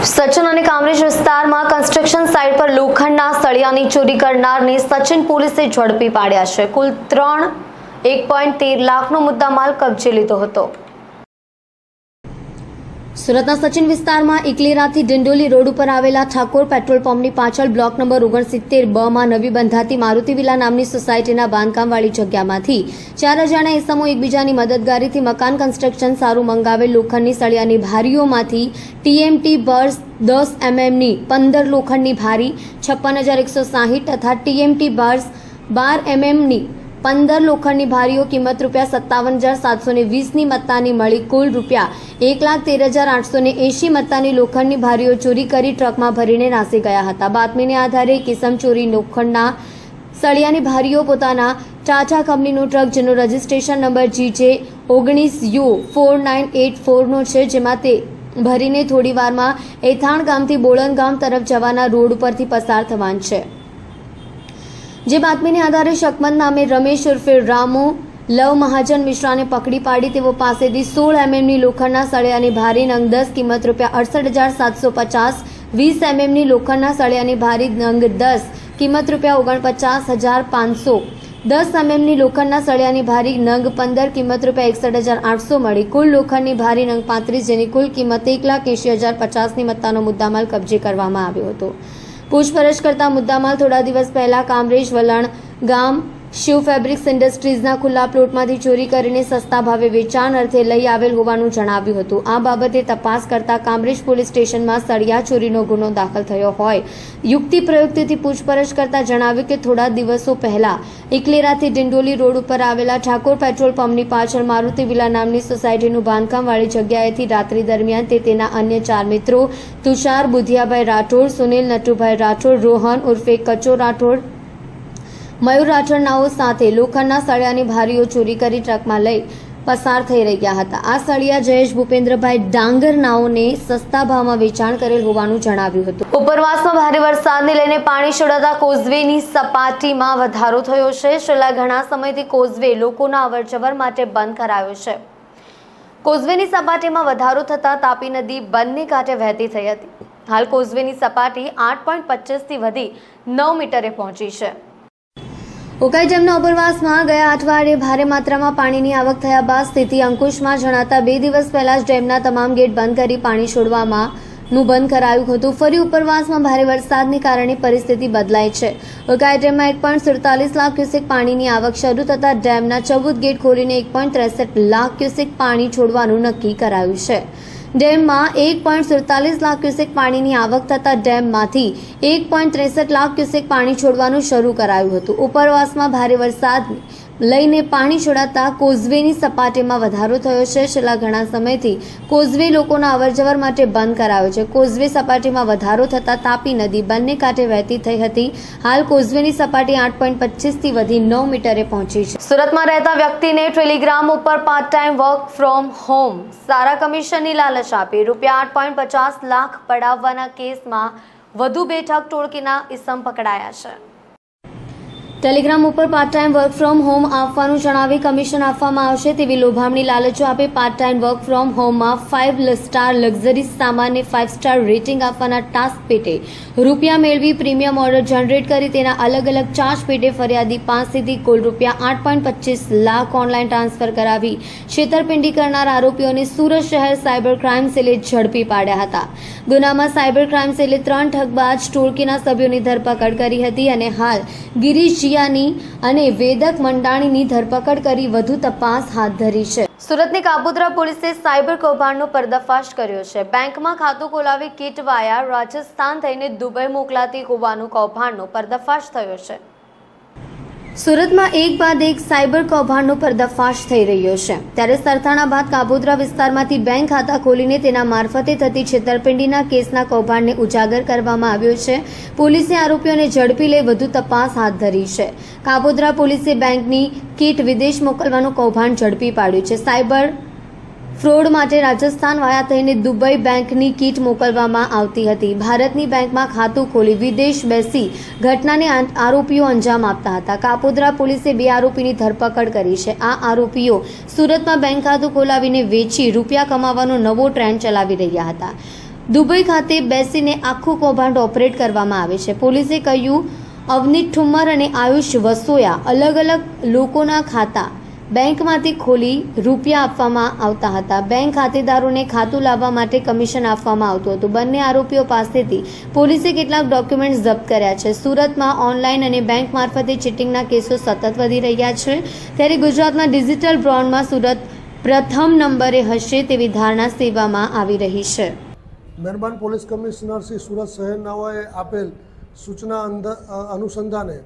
સચિન અને કામરેજ વિસ્તારમાં construction site પર લોખંડના સળિયાની ચોરી કરનારને સચિન પોલીસે ઝડપી પાડ્યા છે. કુલ 1.13 લાખનો મુદ્દામાલ કબજે લીધો હતો. સુરતના સચિન વિસ્તારમાં ઇકલેરાથી ડિંડોલી રોડ ઉપર આવેલા ઠાકોર પેટ્રોલ પંપની પાછળ બ્લોક નંબર 69 માં નવી બંધાતી મારુતિ વિલા નામની સોસાયટીના બાંધકામવાળી જગ્યામાંથી 4 અજાણ્યા ઇસમો એકબીજાની મદદગારીથી મકાન કન્સ્ટ્રક્શન સારું મંગાવેલ લોખંડની સળિયાની ભારીઓમાંથી ટીએમટી બર્સ 10 mmની 15 લોખંડની ભારી 56,160 તથા ટીએમટી બર્સ 12 mmની 15 લોખંડની ભારીઓ કિંમત ₹57,720ની મત્તાની મળી કુલ ₹1,13,880 મત્તાની લોખંડની ભારીઓ ચોરી કરી ટ્રકમાં ભરીને નાસી ગયા હતા. બાતમીને આધારે કિસમ ચોરી લોખંડના સળિયાની ભારીઓ પોતાના ટાટા કંપનીનું ટ્રક જેનો રજિસ્ટ્રેશન નંબર GJ19U4984નો છે, જેમાં તે ભરીને થોડીવારમાં એથાણ ગામથી બોળન ગામ તરફ જવાના રોડ ઉપરથી પસાર થવાનું છે. જે બાતમીને આધારે શકમત નામે રમેશ ઉર્ફે રામુ લવ મહાજન મિશ્રાને પકડી પાડી તેઓ પાસેથી 16 mmની લોખંડના સળિયાની ભારી નંગ 10 કિંમત ₹68,750, 20 mmની લોખંડના સળિયાની ભારી નંગ 10 કિંમત ₹49,500, 10 mmની લોખંડના સળિયાની ભારી નંગ 15 કિંમત ₹61,800 મળી કુલ લોખંડની ભારી નંગ 35 જેની કુલ કિંમત 1,80,050ની મત્તાનો મુદ્દામાલ કબજે કરવામાં આવ્યો હતો. પૂછપરછ કરતા મુદ્દામાલ થોડા દિવસ પહેલા કામરેજ વલણ ગામ શિવ ફેબ્રિક્સ ઇન્ડસ્ટ્રીઝના ખુલ્લા પ્લોટમાંથી ચોરી કરીને સસ્તા ભાવે વેચાણ અર્થે લઈ આવેલ હોવાનું જણાવ્યું હતું. આ બાબતે તપાસ કરતા કામરેજ પોલીસ સ્ટેશનમાં સળિયા ચોરીનો ગુનો દાખલ થયો હોય યુક્તિ પ્રયુક્તિથી પૂછપરછ કરતા જણાવ્યું કે થોડા દિવસો પહેલા ઇકલેરાથી ડિંડોલી રોડ ઉપર આવેલા ઠાકોર પેટ્રોલ પંપની પાછળ મારુતિ વિલા નામની સોસાયટીનું બાંધકામવાળી જગ્યાએથી રાત્રિ દરમિયાન તે તેના અન્ય 4 મિત્રો તુષાર બુધિયાભાઈ રાઠોડ, સુનિલ નટુભાઈ રાઠોડ, રોહન ઉર્ફે કચો રાઠોડ, મયુર રાઠોડ નાઓ સાથે લોખંડના સળિયાની ભારીઓ ચોરી કરી ટ્રકમાં લઈ પસાર થઈ રહ્યા હતા. આ સળિયા જયેશ ભૂપેન્દ્રભાઈ ડાંગર નાઓને સસ્તા ભાવમાં વેચાણ કરેલ હોવાનું જણાવ્યું હતું. ઉપરવાસમાં ભારે વરસાદને લઈને પાણી છોડાતા કોઝવેની સપાટીમાં વધારો થયો છે. છેલ્લા ઘણા સમયથી કોઝવે લોકોના અવરજવર માટે બંધ કરાયો છે. કોઝવેની સપાટીમાં વધારો થતાં તાપી નદી બંને કાંઠે વહેતી થઈ હતી. હાલ કોઝવેની સપાટી 8.25 થી વધી 9 મીટરે પહોંચી છે. ઉકાઈ ડેમના ઉપરવાસમાં ગયા અઠવાડિયે ભારે માત્રામાં પાણીની આવક થયા બાદ સ્થિતિ અંકુશમાં જણાતા 2 દિવસ પહેલા જ ડેમના તમામ ગેટ બંધ કરી પાણી છોડવાનું બંધ કરાયું હતું. ફરી ઉપરવાસમાં ભારે વરસાદને કારણે પરિસ્થિતિ બદલાઈ છે. ઉકાઈ ડેમમાં 1.47 લાખ ક્યુસેક પાણીની આવક શરૂ થતાં ડેમના 14 ગેટ ખોલીને 1.63 લાખ ક્યુસેક પાણી છોડવાનું નક્કી કરાયું છે. ડેમમાં 1.47 લાખ ક્યુસેક પાણીની આવક થતાં ડેમમાંથી 1.63 લાખ ક્યુસેક પાણી છોડવાનું શરૂ કરાયું હતું. ઉપરવાસમાં ભારે વરસાદને લઈને પાણી છોડાતા કોઝવેની સપાટીમાં વધારો થયો છે. છેલ્લા ઘણા સમયથી કોઝવે લોકોના અવરજવર માટે બંધ કરાયો છે. કોઝવે સપાટીમાં વધારો થતાં તાપી નદી બંને કાંઠે વહેતી થઈ હતી. હાલ કોઝવેની સપાટી 8.25 થી વધી 9 મીટરે પહોંચી છે. સુરતમાં રહેતા વ્યક્તિને ટેલિગ્રામ ઉપર part time work from home સારા કમિશનની લાલચ આપી ₹8.50 લાખ પડાવવાના કેસમાં વધુ 2 ઠગ ટોળકીના ઇસમ પકડાયા છે. ટેલિગ્રામ ઉપર part time work from home આપવાનું જણાવી કમિશન આપવામાં આવશે તેવી લોભામણી લાલચો આપી પાર્ટ ટાઈમ વર્ક ફ્રોમ હોમમાં 5 સ્ટાર લક્ઝરી સામાનને 5 સ્ટાર રેટિંગ આપવાના ટાસ્ક પેટે રૂપિયા મેળવી પ્રીમિયમ ઓર્ડર જનરેટ કરી તેના અલગ અલગ ચાર્જ પેટે ફરિયાદી પાસેથી કુલ ₹8.25 લાખ ઓનલાઈન ટ્રાન્સફર કરાવી છેતરપિંડી કરનાર આરોપીઓને સુરત શહેર સાયબર ક્રાઇમ સેલે ઝડપી પાડ્યા હતા. ગુનામાં સાયબર ક્રાઇમ સેલે 3 ઠગબાજ ટોળકીના સભ્યોની ધરપકડ કરી હતી અને હાલ ગિરીશ અને વેદક મંડાણીની ધરપકડ કરી વધુ તપાસ હાથ ધરી છે. સુરતની કાપોદ્રા પોલીસે સાયબર કૌભાંડનો પર્દાફાશ કર્યો છે. બેંકમાં ખાતું ખોલાવી કીટ વાયા રાજસ્થાન થઈને દુબઈ મોકલાતી હોવાનું કૌભાંડનો પર્દાફાશ થયો છે. સુરતમાં એક બાદ એક સાયબર કૌભાંડનો પર્દાફાશ થઈ રહ્યો છે. ત્યારે સરથાણા બાદ કાપોદ્રા વિસ્તારમાંથી બેંક ખાતા ખોલીને તેના મારફતે થતી છેતરપિંડીના કેસના કૌભાંડને ઉજાગર કરવામાં આવ્યો છે. પોલીસે આરોપીઓને ઝડપી લઈ વધુ તપાસ હાથ ધરી છે. કાપોદ્રા પોલીસે બેંકની કીટ વિદેશ મોકલવાનું કૌભાંડ ઝડપી પાડ્યું છે. સાયબર ફ્રોડ માટે રાજસ્થાન વાયા થઈને દુબઈ બેંકની કીટ મોકલવામાં આવતી હતી. ભારતની બેંકમાં ખાતું ખોલી વિદેશ બેસી ઘટનાને આરોપીઓ અંજામ આપતા હતા. કાપોદ્રા પોલીસે 2 આરોપીની ધરપકડ કરી છે. આ આરોપીઓ સુરતમાં બેંક ખાતું ખોલાવીને વેચી રૂપિયા કમાવાનો નવો ટ્રેન્ડ ચલાવી રહ્યા હતા. દુબઈ ખાતે બેસીને આખું કૌભાંડ ઓપરેટ કરવામાં આવે છે. પોલીસે કહ્યું, અવનીત ઠુમ્મર અને આયુષ વસોયા અલગ અલગ લોકોના ખાતા બેંકમાંથી ખોલી રૂપિયા આપવામાં આવતા હતા. બેંક ખાતેદારોને ખાતું લાવવા માટે કમિશન આપવામાં આવતું હતું. બંને આરોપીઓ પાસેથી પોલીસે કેટલાક ડોક્યુમેન્ટ્સ જપ્ત કર્યા છે. સુરતમાં ઓનલાઈન અને બેંક મારફતે ચીટિંગના કેસો સતત વધી રહ્યા છે, ત્યારે ગુજરાતમાં ડિજિટલ બ્રોન્ડમાં સુરત પ્રથમ નંબરે હશે તેવી ધારણા સેવામાં આવી રહી છે. મહેરબાન પોલીસ કમિશનર શ્રી સુરત શહેરનાઓએ આપેલ સૂચના અનુસંધાને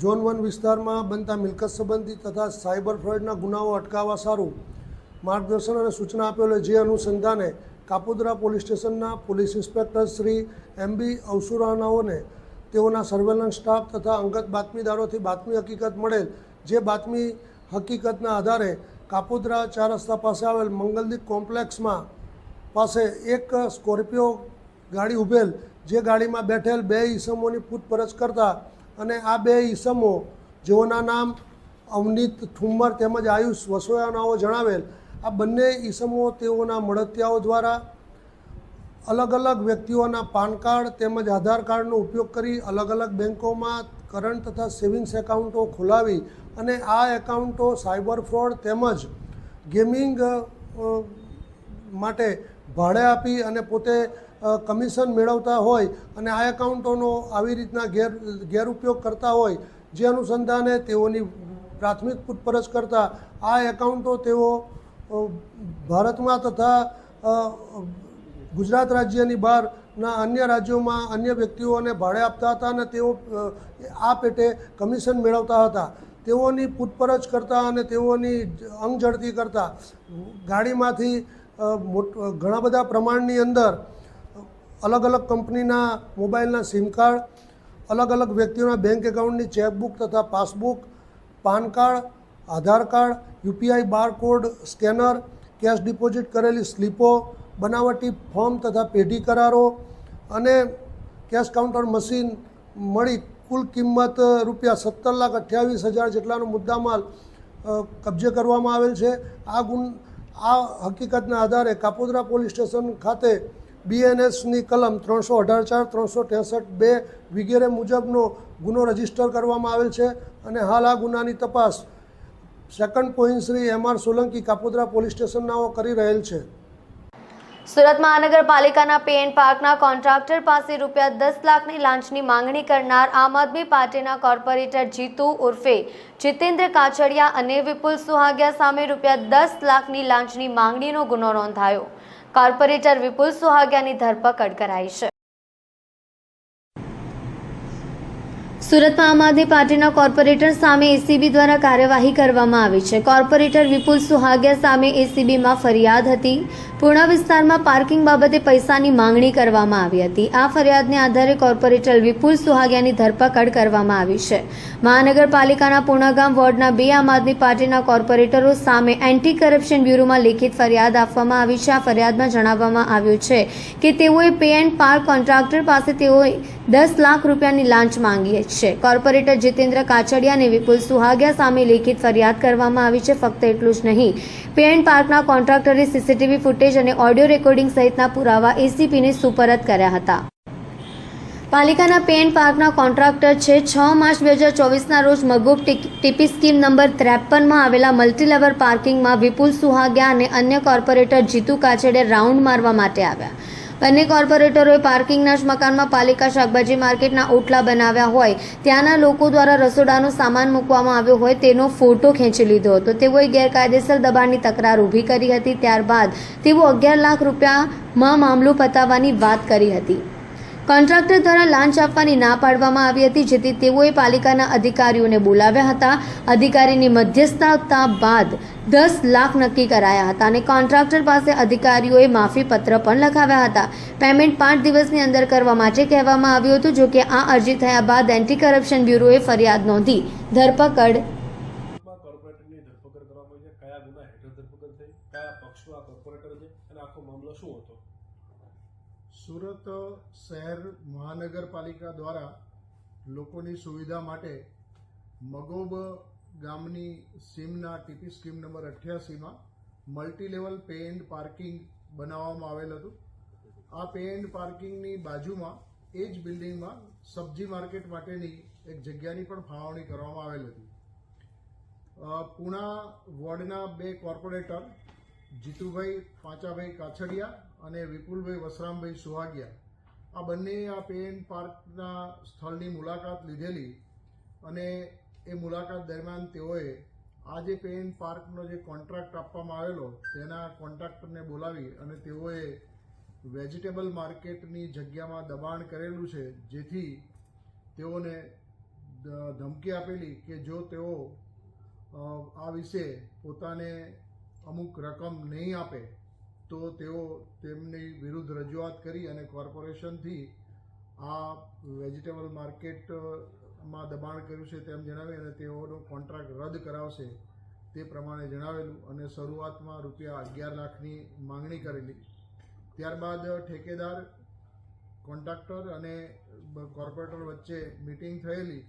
ઝોન 1 વિસ્તારમાં બનતા મિલકત સંબંધી તથા સાયબર ફ્રોડના ગુનાઓ અટકાવવા સારું માર્ગદર્શન અને સૂચના આપેલ. જે અનુસંધાને કાપોદ્રા પોલીસ સ્ટેશનના પોલીસ ઇન્સ્પેક્ટર શ્રી MB અવસુરાનાઓને તેઓના સર્વેલન્સ સ્ટાફ તથા અંગત બાતમીદારોથી બાતમી હકીકત મળેલ. જે બાતમી હકીકતના આધારે કાપોદ્રા 4 રસ્તા પાસે આવેલ મંગલદીપ કોમ્પ્લેક્સમાં પાસે એક સ્કોર્પિયો ગાડી ઉભેલ. જે ગાડીમાં બેઠેલ 2 ઈસમોની પૂછપરછ કરતા અને આ 2 ઈસમો જેઓના નામ અવનીત ઠુમ્મર તેમજ આયુષ વસોયાનાઓ જણાવેલ. આ બંને ઈસમો તેઓના મળતિયાઓ દ્વારા અલગ અલગ વ્યક્તિઓના પાન કાર્ડ તેમજ આધાર કાર્ડનો ઉપયોગ કરી અલગ અલગ બેન્કોમાં કરંટ તથા સેવિંગ્સ એકાઉન્ટો ખોલાવી અને આ એકાઉન્ટો સાયબર ફ્રોડ તેમજ ગેમિંગ માટે ભાડે આપી અને પોતે કમિશન મેળવતા હોય અને આ એકાઉન્ટોનો આવી રીતના ગેરઉપયોગ કરતા હોય. જે અનુસંધાને તેઓની પ્રાથમિક પૂછપરછ કરતાં આ એકાઉન્ટો તેઓ ભારતમાં તથા ગુજરાત રાજ્યની બહારના અન્ય રાજ્યોમાં અન્ય વ્યક્તિઓને ભાડે આપતા હતા અને તેઓ આ પેટે કમિશન મેળવતા હતા. તેઓની પૂછપરછ કરતાં અને તેઓની અંગઝડતી કરતાં ગાડીમાંથી ઘણા બધા પ્રમાણની અંદર અલગ અલગ કંપનીના મોબાઈલના સિમ કાર્ડ, અલગ અલગ વ્યક્તિઓના બેંક એકાઉન્ટની ચેકબુક તથા passbook, PAN card, Aadhaar card, UPI barcode scanner, cash deposit કરેલી સ્લીપો, બનાવટી ફોર્મ તથા પેઢી કરારો અને કેશ કાઉન્ટર મશીન મળી કુલ કિંમત ₹17,28,000 જેટલાનો મુદ્દામાલ કબજે કરવામાં આવેલ છે. આ હકીકતના આધારે કાપોદ્રા પોલીસ સ્ટેશન ખાતે BNSની કલમ 318(4), 363(2) વગેરે મુજબનો ગુનો રજીસ્ટર કરવામાં આવેલ છે અને હાલ આ ગુનાની તપાસ second point Shri MR Solanki Kapodra police સ્ટેશનનાઓ કરી રહેલ છે. સુરત મહાનગરપાલિકાના પે એન્ડ પાર્કના કોન્ટ્રાક્ટર પાસે ₹10 લાખની લાંચની માંગણી કરનાર આમ આદમી પાર્ટીના કોર્પોરેટર જીતુ ઉર્ફે જીતેન્દ્ર કાછડિયા અને વિપુલ સુહાગિયા સામે ₹10 લાખની લાંચની માંગણીનો ગુનો નોંધાયો. કોર્પોરેટર વિપુલ સુહાગિયાની ધરપકડ કરાઈ છે. સુરતમાં આમ આદમી પાર્ટીના કોર્પોરેટર સામે ACB દ્વારા કાર્યવાહી કરવામાં આવી છે. કોર્પોરેટર વિપુલ સુહાગિયા સામે ACBમાં ફરિયાદ હતી. પૂર્ણા વિસ્તારમાં પાર્કિંગ બાબતે પૈસાની માંગણી કરવામાં આવી હતી. આ ફરિયાદને આધારે કોર્પોરેટર વિપુલ સુહાગિયાની ધરપકડ કરવામાં આવી છે. મહાનગરપાલિકાના પૂર્ણાગામ વોર્ડના 2 આમ આદમી પાર્ટીના કોર્પોરેટરો સામે એન્ટી કરપ્શન બ્યુરોમાં લેખિત ફરિયાદ આપવામાં આવી છે. આ ફરિયાદમાં જણાવવામાં આવ્યું છે કે તેઓએ પે એન્ડ પાર્ક કોન્ટ્રાક્ટર પાસે તેઓએ ₹10 લાખ રૂપિયાની લાંચ માંગી છે. કોર્પોરેટર જીતેન્દ્ર કાછડિયા અને વિપુલ સુહાગિયા સામે લેખિત ફરિયાદ કરવામાં આવી છે. ફક્ત એટલું જ નહીં, પે એન્ડ પાર્કના કોન્ટ્રાક્ટરે CCTV ફૂટેજ અને ઓડિયો રેકોર્ડિંગ સહિતના પુરાવા ACPને સુપરત કર્યા હતા. પાલિકાના પે એન્ડ પાર્કના કોન્ટ્રાક્ટર છે. 6 માર્ચ 2024ના રોજ મગોબ ટીપી સ્કીમ નંબર 53માં આવેલા મલ્ટીલેવલ પાર્કિંગમાં વિપુલ સુહાગિયા અને અન્ય કોર્પોરેટર જીતુ કાછડિયા રાઉન્ડ મારવા માટે આવ્યા. બંને કોર્પોરેટરોએ પાર્કિંગના જ મકાનમાં પાલિકા શાકભાજી માર્કેટના ઓટલા બનાવ્યા હોય ત્યાંના લોકો દ્વારા રસોડાનો સામાન મૂકવામાં આવ્યો હોય તેનો ફોટો ખેંચી લીધો હતો. તેઓએ ગેરકાયદેસર દબાણની તકરાર ઊભી કરી હતી. ત્યારબાદ તેઓ 11 લાખ રૂપિયામાં મામલો પતાવવાની વાત કરી હતી. કોન્ટ્રાક્ટર દ્વારા લાંચ આપવાની ના પાડવામાં આવી હતી, જેથી તેઓએ પાલિકાના અધિકારીઓને બોલાવ્યા હતા. અધિકારીની મધ્યસ્થતા બાદ 10 લાખ નક્કી કરાયા હતા અને કોન્ટ્રાક્ટર પાસે અધિકારીઓએ માફી પત્ર પણ લખાવ્યા હતા. પેમેન્ટ 5 દિવસની અંદર કરવા માટે કહેવામાં આવ્યું હતું. જોકે આ અરજી થયા બાદ એન્ટી કરપ્શન બ્યુરોએ ફરિયાદ નોંધી ધરપકડ સુરત શહેર મહાનગરપાલિકા દ્વારા લોકોની સુવિધા માટે મગોબ ગામની સીમના ટીપી સ્કીમ નંબર 88માં મલ્ટીલેવલ પે એન્ડ પાર્કિંગ બનાવવામાં આવેલ હતું. આ પે એન્ડ પાર્કિંગની બાજુમાં એ જ બિલ્ડિંગમાં સબ્જી માર્કેટ માટેની એક જગ્યાની પણ ફાળવણી કરવામાં આવેલ હતી. પૂણા વોર્ડના 2 કોર્પોરેટર જીતુભાઈ પાંચાભાઈ કાછડિયા અને વિપુલભાઈ વસરામભાઈ સુહાગિયા આ બંને આ પે એન્ડ પાર્કના સ્થળની મુલાકાત લીધેલી અને એ મુલાકાત દરમિયાન તેઓએ આ જે પે એન્ડ પાર્કનો જે કોન્ટ્રાક્ટ આપવામાં આવેલો તેના કોન્ટ્રાક્ટરને બોલાવી અને તેઓએ વેજીટેબલ માર્કેટની જગ્યામાં દબાણ કરેલું છે, જેથી તેઓને ધમકી આપેલી કે જો તેઓ આ વિશે પોતાને અમુક રકમ નહીં આપે તો તેઓ તેમની વિરુદ્ધ રજૂઆત કરી અને કોર્પોરેશનથી આ વેજીટેબલ માર્કેટમાં દબાણ કર્યું છે તેમ જણાવી અને તેઓનો કોન્ટ્રાક્ટ રદ કરાવશે તે પ્રમાણે જણાવેલું અને શરૂઆતમાં ₹11 લાખની માંગણી કરેલી. ત્યારબાદ ઠેકેદાર, કોન્ટ્રાક્ટર અને કોર્પોરેટર વચ્ચે મિટિંગ થયેલી,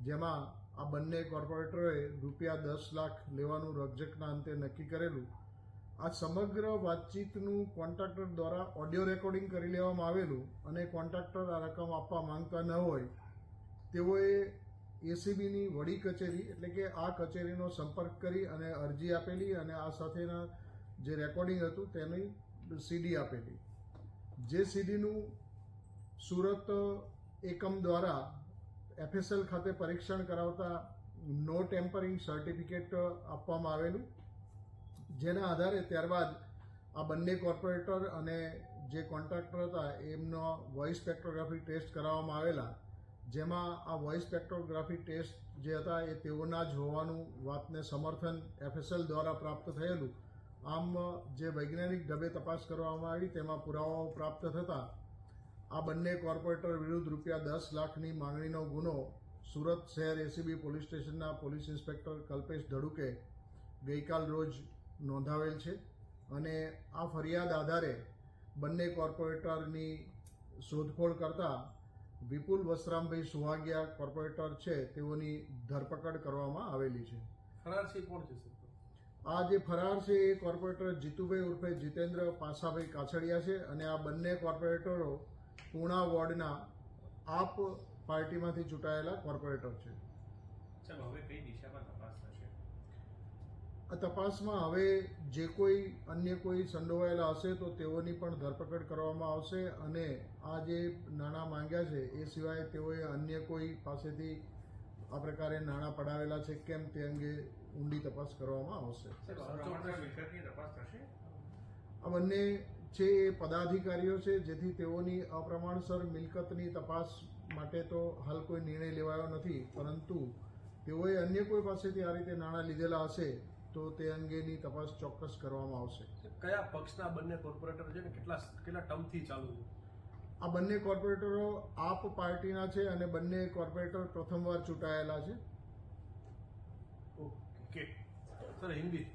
જેમાં આ બંને કોર્પોરેટરોએ ₹10 લાખ લેવાનું રકઝકના અંતે નક્કી કરેલું. આ સમગ્ર વાતચીતનું કોન્ટ્રાક્ટર દ્વારા ઓડિયો રેકોર્ડિંગ કરી લેવામાં આવેલું અને કોન્ટ્રાક્ટર આ રકમ આપવા માંગતા ન હોય તેઓએ એસીબીની વડી કચેરી એટલે કે આ કચેરીનો સંપર્ક કરી અને અરજી આપેલી અને આ સાથેના જે રેકોર્ડિંગ હતું તેની સીડી આપેલી. જે સીડીનું સુરત એકમ દ્વારા FSL ખાતે પરીક્ષણ કરાવતા નો ટેમ્પરિંગ સર્ટિફિકેટ આપવામાં આવેલું, જેના આધારે ત્યારબાદ આ બંને કોર્પોરેટર અને જે કોન્ટ્રાક્ટર હતા એમનો વોઇસ સ્પેક્ટ્રોગ્રાફી ટેસ્ટ કરાવવામાં આવેલા, જેમાં આ વોઇસ સ્પેક્ટ્રોગ્રાફી ટેસ્ટ જે હતા એ તેઓના જ હોવાનું વાતને સમર્થન FSL દ્વારા પ્રાપ્ત થયેલું. આમ જે વૈજ્ઞાનિક ઢબે તપાસ કરવામાં આવી તેમાં પુરાવાઓ પ્રાપ્ત થતા આ બંને કોર્પોરેટર વિરુદ્ધ ₹10 લાખની માંગણીનો ગુનો સુરત શહેર એસીબી પોલીસ સ્ટેશનના પોલીસ ઇન્સ્પેક્ટર કલ્પેશ ધડુકે ગઈકાલ રોજ નોંધાવેલ છે અને આ ફરિયાદ આધારે બંને કોર્પોરેટરની શોધખોળ કરતા વિપુલ વસરામભાઈ સુહાગિયા કોર્પોરેટર છે તેઓની ધરપકડ કરવામાં આવેલી છે. ફરાર છે કોણ છે સર? આ જે ફરાર છે એ કોર્પોરેટર જીતુભાઈ ઉર્ફે જીતેન્દ્ર પાસાભાઈ કાછડિયા છે અને આ બંને કોર્પોરેટરો પૂણા વોર્ડના આપ પાર્ટીમાંથી ચૂંટાયેલા કોર્પોરેટર છે. ચાલો, હવે કઈ દિશામાં તપાસ થશે? આ તપાસમાં હવે જે કોઈ અન્ય કોઈ સંડોવાયેલા હશે તો તેઓની પણ ધરપકડ કરવામાં આવશે અને આ જે નાણાં માંગ્યા છે એ સિવાય તેઓએ અન્ય કોઈ પાસેથી આ પ્રકારે નાણાં પડાવેલા છે કેમ તે અંગે ઊંડી તપાસ કરવામાં આવશે. આ બંને છે એ પદાધિકારીઓ છે, જેથી તેઓની અપ્રમાણસર મિલકતની તપાસ માટે તો હાલ કોઈ નિર્ણય લેવાયો નથી, પરંતુ તેઓએ અન્ય કોઈ પાસેથી આ રીતે નાણાં લીધેલા હશે તો તે અંગેની તપાસ ચોક્કસ કરવામાં આવશે. કયા પક્ષના બંને કોર્પોરેટર છે ને કેટલા ટર્મથી ચાલુ છે? આ બંને કોર્પોરેટરો આપ પાર્ટીના છે અને બંને કોર્પોરેટર પ્રથમવાર ચૂંટાયેલા છે. Okay sir, Hindi